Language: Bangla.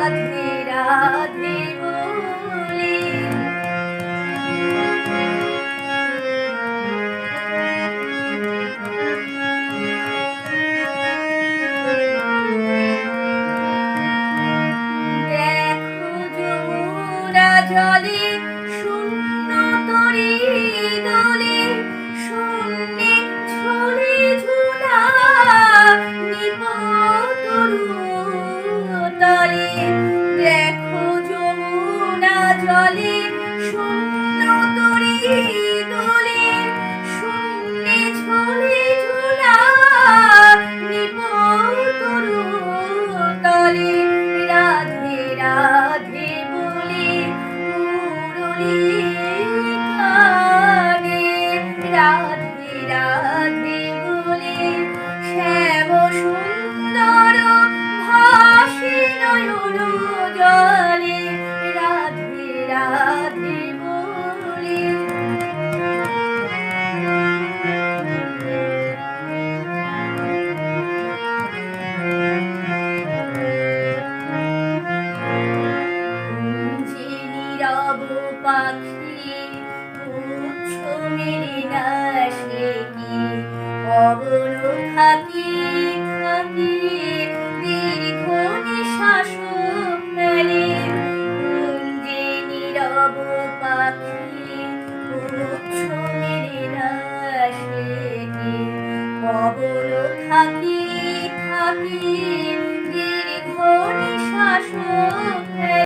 রাধে রাধে বলে। দেখো যমুনা জলে শূন্য তরী দোলে, শূন্যে ছলে ঝুলা নিপতরুতলে। দেখো যমুনা জলে শূন্য তরী দোলে, শূন্যে ছলে ঝুলা নিপতরুতলে। রাধে রাধে বলে মুরলী কানে, রাধে রাধে বলে শ্যাম সুন্দর ভাসে নয়ন জলে।